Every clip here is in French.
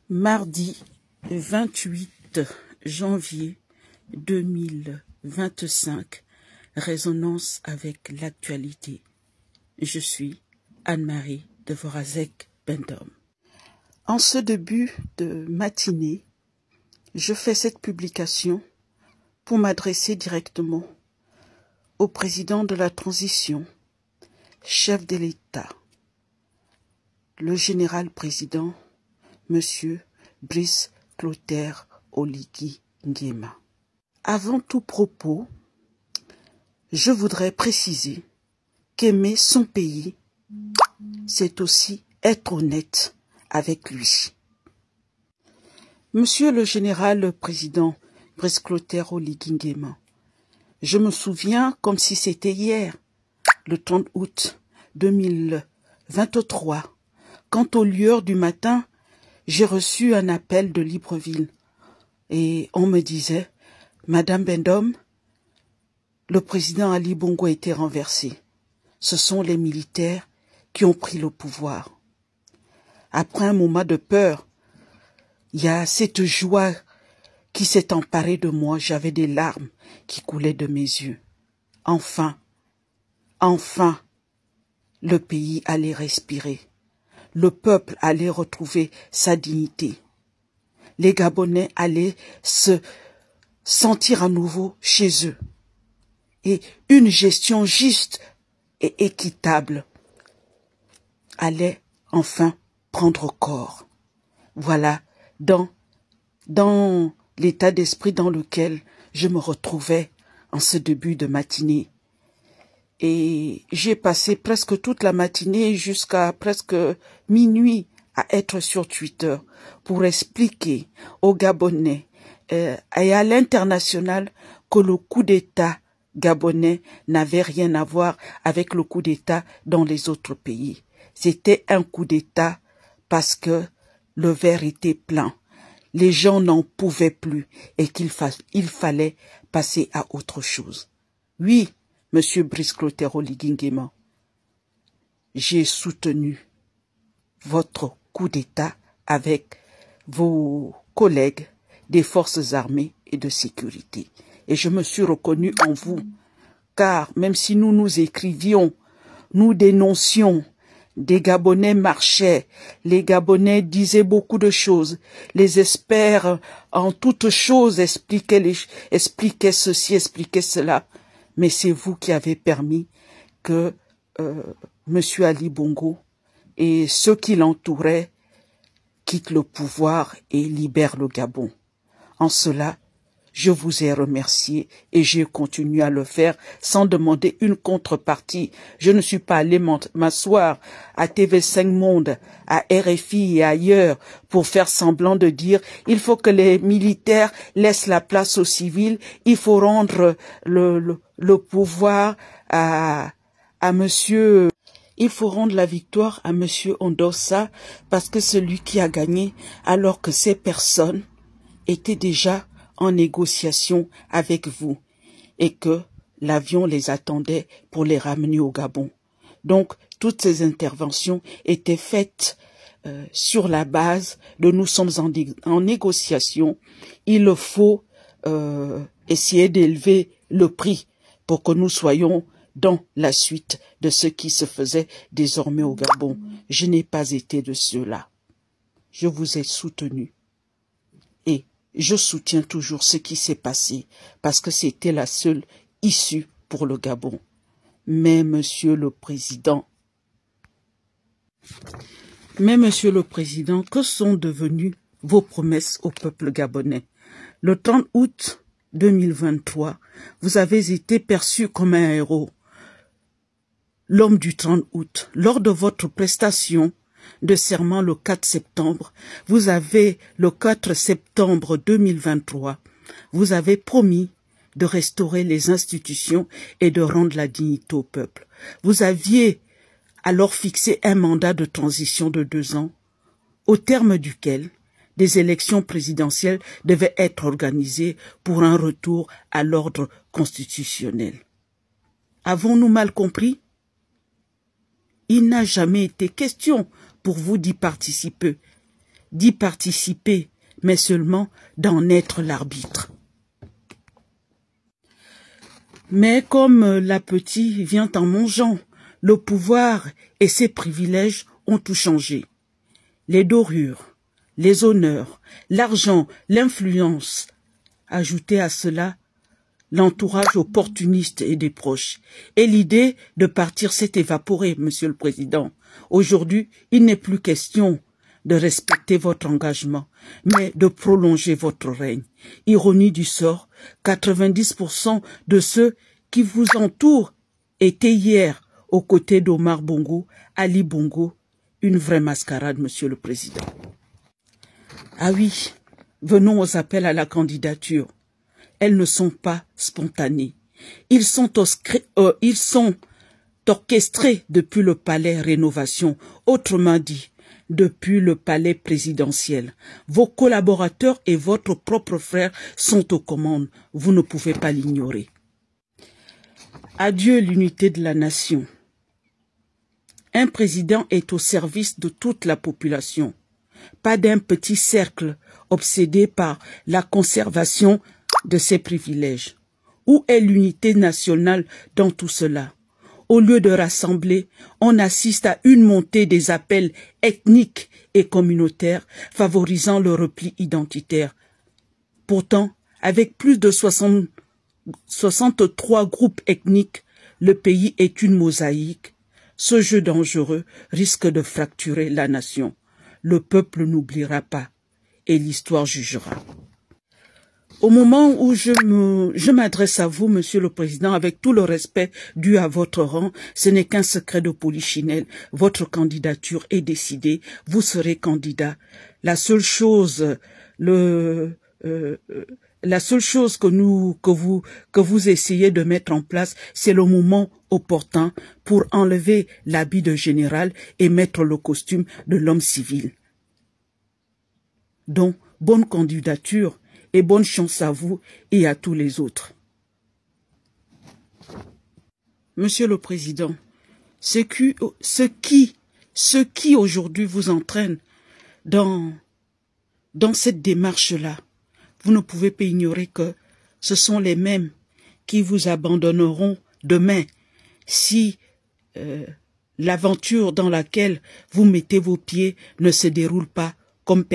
Mardi 28 janvier 2025, résonance avec l'actualité. Je suis Anne-Marie Devorazek-Bendom. En ce début de matinée, je fais cette publication pour m'adresser directement au président de la transition, chef de l'État, le général-président, Monsieur Brice Clotaire Oligui Nguema. Avant tout propos, je voudrais préciser qu'aimer son pays, c'est aussi être honnête avec lui. Monsieur le général-président Brice Clotaire Oligui Nguema, je me souviens comme si c'était hier, le 30 août 2023, quand aux lueurs du matin, j'ai reçu un appel de Libreville et on me disait « Madame Bendom, le président Ali Bongo a été renversé. Ce sont les militaires qui ont pris le pouvoir. » Après un moment de peur, il y a cette joie qui s'est emparée de moi. J'avais des larmes qui coulaient de mes yeux. Enfin, le pays allait respirer. Le peuple allait retrouver sa dignité. Les Gabonais allaient se sentir à nouveau chez eux. Et une gestion juste et équitable allait enfin prendre corps. Voilà, dans l'état d'esprit dans lequel je me retrouvais en ce début de matinée. Et j'ai passé presque toute la matinée jusqu'à presque minuit à être sur Twitter pour expliquer aux Gabonais et à l'international que le coup d'État gabonais n'avait rien à voir avec le coup d'État dans les autres pays. C'était un coup d'État parce que le verre était plein. Les gens n'en pouvaient plus et qu'il fallait passer à autre chose. Oui, Monsieur Brice Clotaire Oligui Nguema, j'ai soutenu votre coup d'État avec vos collègues des forces armées et de sécurité. Et je me suis reconnu en vous, car même si nous nous écrivions, nous dénoncions, des Gabonais marchaient, les Gabonais disaient beaucoup de choses, les experts en toutes choses expliquaient ceci, expliquaient cela. Mais c'est vous qui avez permis que Monsieur Ali Bongo et ceux qui l'entouraient quittent le pouvoir et libèrent le Gabon. En cela, je vous ai remercié et j'ai continué à le faire sans demander une contrepartie. Je ne suis pas allé m'asseoir à TV5 Monde, à RFI et ailleurs pour faire semblant de dire il faut que les militaires laissent la place aux civils, il faut rendre le pouvoir à monsieur... Il faut rendre la victoire à monsieur Ondossa parce que c'est lui qui a gagné alors que ces personnes étaient déjà en négociation avec vous et que l'avion les attendait pour les ramener au Gabon. Donc, toutes ces interventions étaient faites sur la base de nous sommes en négociation. Il faut essayer d'élever le prix pour que nous soyons dans la suite de ce qui se faisait désormais au Gabon. Je n'ai pas été de ceux-là. Je vous ai soutenu. Et je soutiens toujours ce qui s'est passé, parce que c'était la seule issue pour le Gabon. Mais Monsieur le Président, que sont devenues vos promesses au peuple gabonais? Le 30 août 2023, vous avez été perçu comme un héros. L'homme du 30 août, lors de votre prestation de serment le 4 septembre, le 4 septembre 2023, vous avez promis de restaurer les institutions et de rendre la dignité au peuple. Vous aviez alors fixé un mandat de transition de 2 ans, au terme duquel des élections présidentielles devaient être organisées pour un retour à l'ordre constitutionnel. Avons-nous mal compris? Il n'a jamais été question pour vous d'y participer. d'y participer, mais seulement d'en être l'arbitre. Mais comme l'appétit vient en mangeant, le pouvoir et ses privilèges ont tout changé. Les dorures, les honneurs, l'argent, l'influence. Ajoutez à cela l'entourage opportuniste et des proches. Et l'idée de partir s'est évaporée, Monsieur le Président. Aujourd'hui, il n'est plus question de respecter votre engagement, mais de prolonger votre règne. Ironie du sort, 90% de ceux qui vous entourent étaient hier aux côtés d'Omar Bongo, Ali Bongo, une vraie mascarade, Monsieur le Président. Ah oui, venons aux appels à la candidature. Elles ne sont pas spontanées. Ils sont orchestrés depuis le palais Rénovation, autrement dit, depuis le palais présidentiel. Vos collaborateurs et votre propre frère sont aux commandes. Vous ne pouvez pas l'ignorer. Adieu l'unité de la nation. Un président est au service de toute la population, pas d'un petit cercle obsédé par la conservation de ses privilèges. Où est l'unité nationale dans tout cela? Au lieu de rassembler, on assiste à une montée des appels ethniques et communautaires favorisant le repli identitaire. Pourtant, avec plus de 63 groupes ethniques, le pays est une mosaïque. Ce jeu dangereux risque de fracturer la nation. Le peuple n'oubliera pas et l'histoire jugera. Au moment où je m'adresse à vous, Monsieur le Président, avec tout le respect dû à votre rang, ce n'est qu'un secret de polichinelle. Votre candidature est décidée. Vous serez candidat. La seule chose que vous essayez de mettre en place, c'est le moment opportun pour enlever l'habit de général et mettre le costume de l'homme civil. Donc, bonne candidature et bonne chance à vous et à tous les autres. Monsieur le Président, ce qui aujourd'hui vous entraîne dans cette démarche-là, vous ne pouvez pas ignorer que ce sont les mêmes qui vous abandonneront demain si l'aventure dans laquelle vous mettez vos pieds ne se déroule pas comme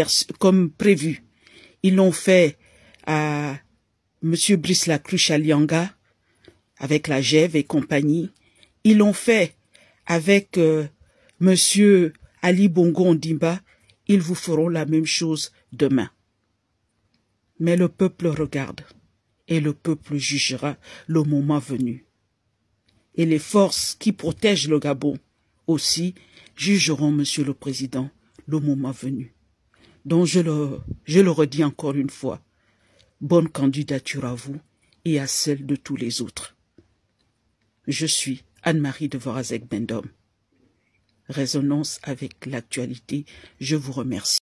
prévu. Ils l'ont fait à M. Brice Lacruche Alianga, avec la GEV et compagnie. Ils l'ont fait avec M. Ali Bongo Ondimba. Ils vous feront la même chose demain. Mais le peuple regarde et le peuple jugera le moment venu. Et les forces qui protègent le Gabon aussi jugeront, Monsieur le Président, le moment venu. Donc je le redis encore une fois, bonne candidature à vous et à celle de tous les autres. Je suis Anne-Marie de Vorazek Bendom. Résonance avec l'actualité, je vous remercie.